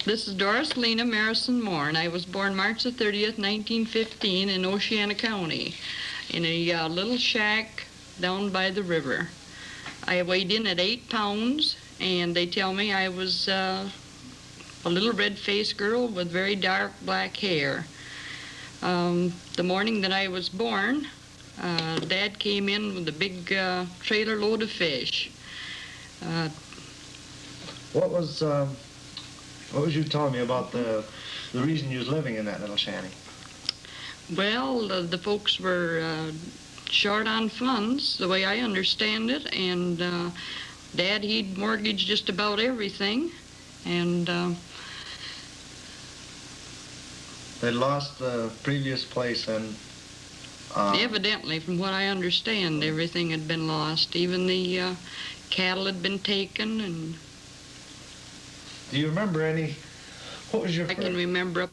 This is Doris Lena Marrison Moore, and I was born March the 30th, 1915 in Oceana County in a little shack down by the river. I weighed in at 8 pounds, and they tell me I was a little red-faced girl with very dark black hair. The morning that I was born, Dad came in with a big trailer load of fish. What was you telling me about the reason you was living in that little shanty? Well, the folks were short on funds, the way I understand it, and Dad, he'd mortgaged just about everything, and they lost the previous place, and evidently, from what I understand, everything had been lost. Even the cattle had been taken, and do you remember what was your I can remember up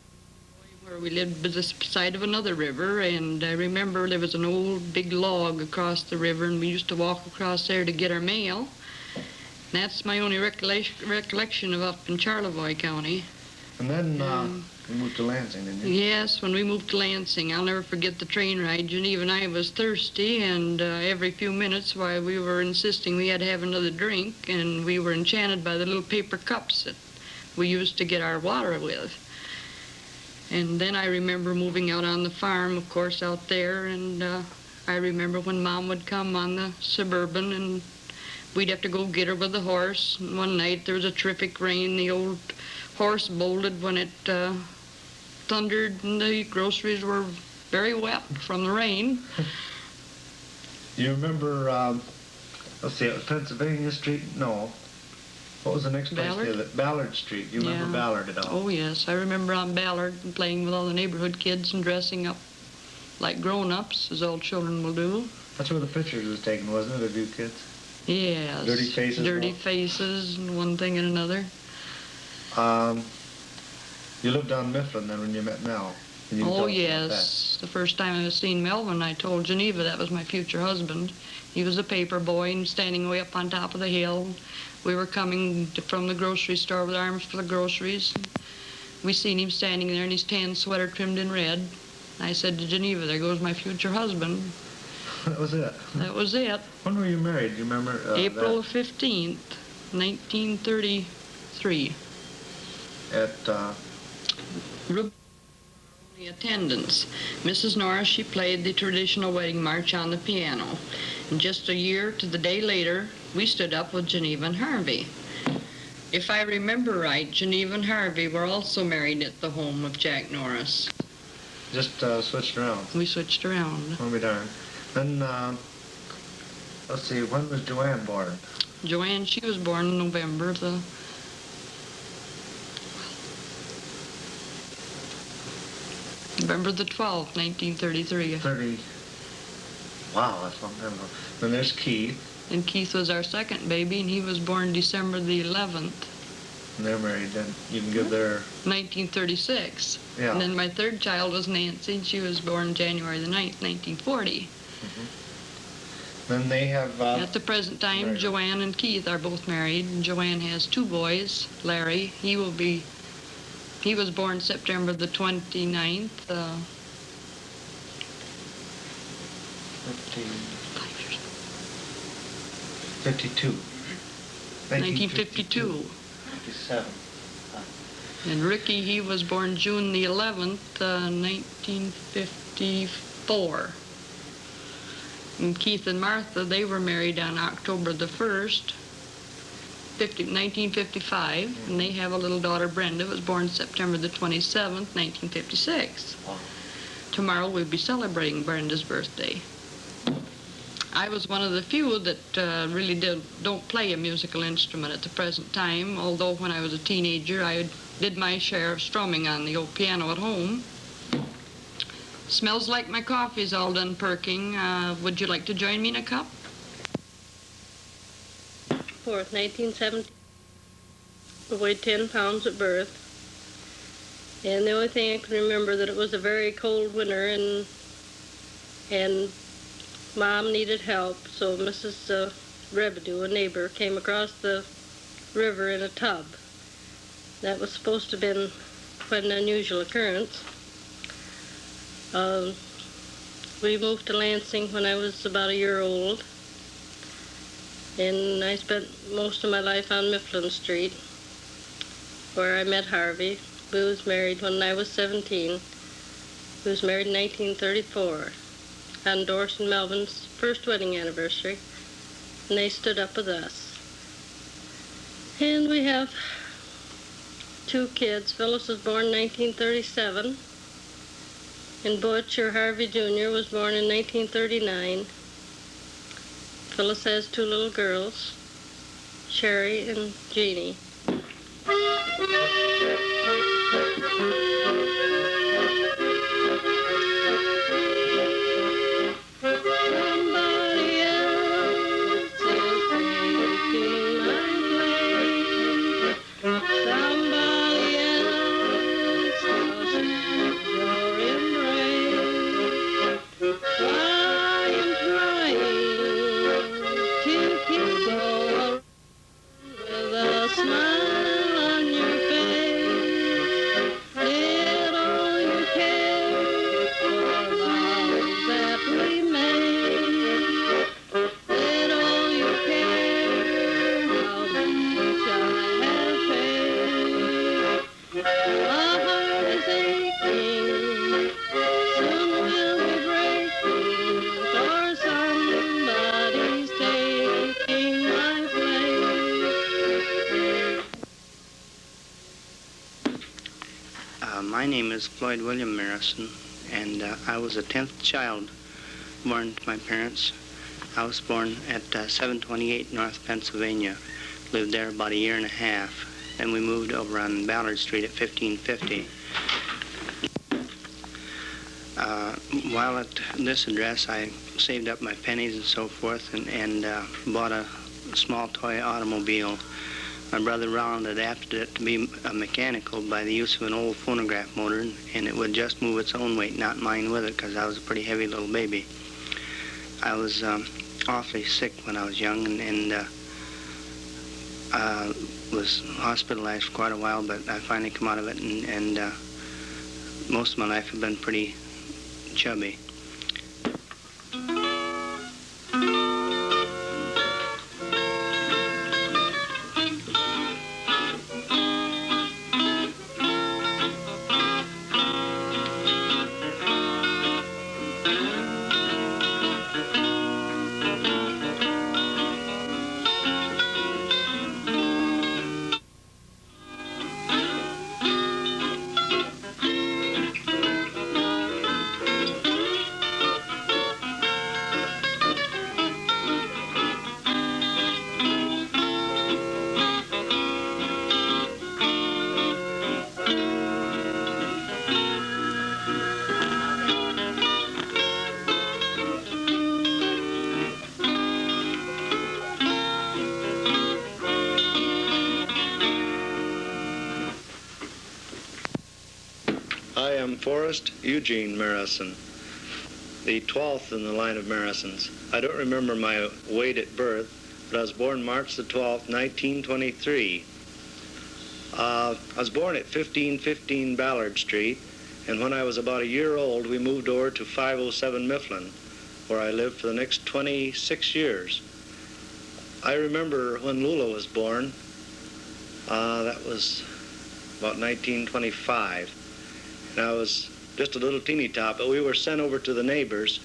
where we lived by the side of another river, and I remember there was an old big log across the river, and we used to walk across there to get our mail. And that's my only recollection of up in Charlevoix County. And then you moved to Lansing, didn't you? Yes, when we moved to Lansing. I'll never forget the train ride. Geneva and I was thirsty, and every few minutes while we were insisting we had to have another drink, and we were enchanted by the little paper cups that we used to get our water with. And then I remember moving out on the farm, of course, out there, and I remember when Mom would come on the Suburban, and we'd have to go get her with the horse. And one night there was a terrific rain. The old horse bolted when it thundered, and the groceries were very wet from the rain. You remember, let's see, it was Pennsylvania Street? No. What was the next place? Ballard? Ballard Street. You remember Ballard at all? Oh, yes. I remember on Ballard and playing with all the neighborhood kids and dressing up like grown-ups, as all children will do. That's where the pictures was taken, wasn't it, of you kids? Yes. Dirty faces? Dirty faces and one thing and another. You lived on Mifflin then when you met Mel? Oh, yes. The first time I seen Melvin, I told Geneva that was my future husband. He was a paper boy and standing way up on top of the hill. We were coming from the grocery store with arms full of groceries. We seen him standing there in his tan sweater trimmed in red. I said to Geneva, there goes my future husband. That was it? That was it. When were you married? Do you remember April 15th, 1933. At attendance. Mrs. Norris, she played the traditional wedding march on the piano. And just a year to the day later, we stood up with Geneva and Harvey. If I remember right, Geneva and Harvey were also married at the home of Jack Norris. Just switched around? We switched around. I'll be darned. Then, let's see, when was Joanne born? Joanne, she was born in November the... November the 12th, 1933. Wow, that's a long time ago. Then there's Keith. And Keith was our second baby, and he was born December the 11th. And they're married then. You can give their... 1936. Yeah. And then my third child was Nancy, and she was born January the 9th, 1940. Then they have... At the present time, Right. Joanne and Keith are both married, and Joanne has 2 boys. Larry, he was born September the 29th, 52. 1952. 57. And Ricky, he was born June the 11th, 1954. And Keith and Martha, they were married on October the 1st, 1955, and they have a little daughter, Brenda, who was born September the 27th, 1956. Wow. Tomorrow we'll be celebrating Brenda's birthday. I was one of the few that really don't play a musical instrument at the present time, although when I was a teenager I did my share of strumming on the old piano at home. Smells like my coffee's all done perking. Would you like to join me in a cup? 4th, 1970. I weighed 10 pounds at birth. And the only thing I can remember that it was a very cold winter and Mom needed help, so Mrs. Rebedew, a neighbor, came across the river in a tub. That was supposed to have been quite an unusual occurrence. We moved to Lansing when I was about a year old, and I spent most of my life on Mifflin Street, where I met Harvey, who was married when I was 17. He was married in 1934, on Doris and Melvin's first wedding anniversary, and they stood up with us. And we have 2 kids. Phyllis was born in 1937, and Butch, or Harvey Jr., was born in 1939. Phyllis has 2 little girls, Sherry and Jeannie. Somebody else is taking my place. Somebody else must have your embrace. Trying to keep going with a smile on your face. Did all you care for vows that we made? Did all you care how much I have paid? My heart is aching, soon will be breaking, for somebody's taking my place. My name is Floyd William Marrison, and I was the 10th child born to my parents. I was born at 728 North Pennsylvania, lived there about a year and a half. Then we moved over on Ballard Street at 1550. While at this address, I saved up my pennies and so forth and bought a small toy automobile. My brother Ronald adapted it to be mechanical by the use of an old phonograph motor, and it would just move its own weight, not mine with it, because I was a pretty heavy little baby. I was awfully sick when I was young and was hospitalized for quite a while, but I finally come out of it, and most of my life have been pretty chubby. I am Forrest Eugene Marrison. the 12th in the line of Marrisons. I don't remember my weight at birth, but I was born March the 12th, 1923. I was born at 1515 Ballard Street, and when I was about a year old, we moved over to 507 Mifflin, where I lived for the next 26 years. I remember when Lula was born. That was about 1925. And I was just a little teeny tot, but we were sent over to the neighbors.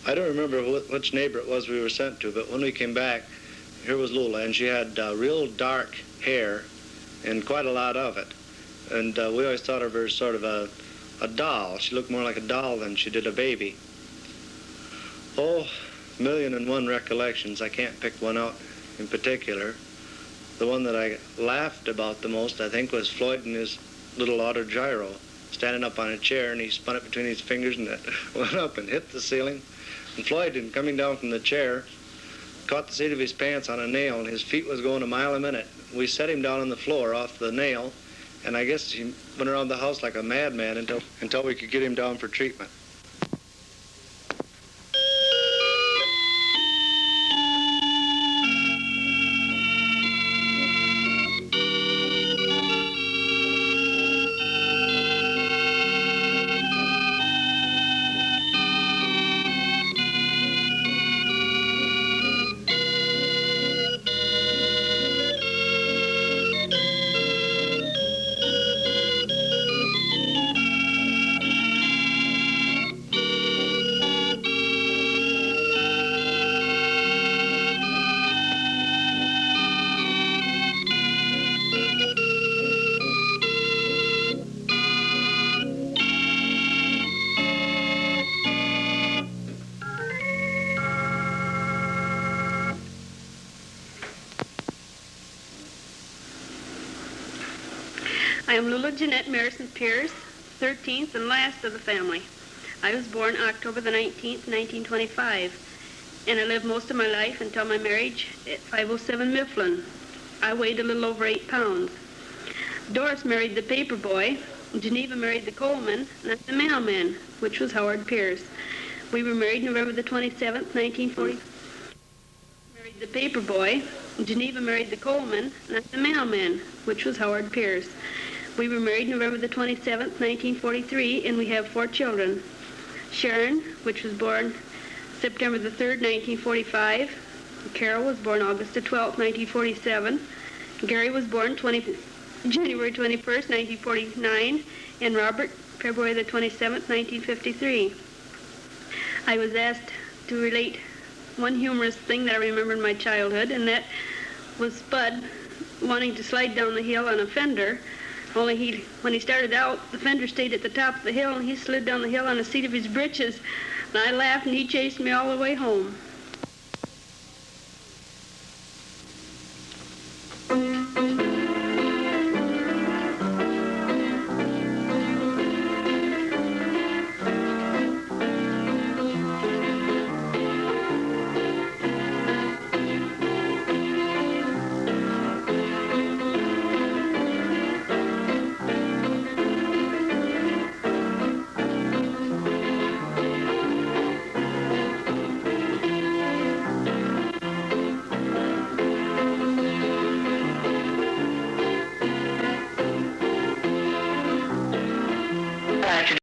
I don't remember which neighbor it was we were sent to, but when we came back, here was Lula, and she had real dark hair and quite a lot of it. And we always thought of her as sort of a doll. She looked more like a doll than she did a baby. Oh, 1,000,001 recollections. I can't pick one out in particular. The one that I laughed about the most, I think, was Floyd and his little autogyro, standing up on a chair, and he spun it between his fingers, and it went up and hit the ceiling. And Floyd, in coming down from the chair, caught the seat of his pants on a nail, and his feet was going a mile a minute. We set him down on the floor off the nail, and I guess he went around the house like a madman until we could get him down for treatment. I am Lula Jeanette Marrison Pierce, 13th and last of the family. I was born October the 19th, 1925, and I lived most of my life until my marriage at 507 Mifflin. I weighed a little over 8 pounds. Doris married the paper boy, Geneva married the coalman, and I'm the mailman, which was Howard Pierce. We were married November the 27th, 1940. Married the paper boy, Geneva married the coalman, and I'm the mailman, which was Howard Pierce. We were married November the 27th, 1943, and we have 4 children. Sharon, which was born September the 3rd, 1945. Carol was born August the 12th, 1947. Gary was born January 21st, 1949, and Robert, February the 27th, 1953. I was asked to relate one humorous thing that I remember in my childhood, and that was Spud wanting to slide down the hill on a fender. Only when he started out, the fender stayed at the top of the hill, and he slid down the hill on the seat of his britches. And I laughed, and he chased me all the way home.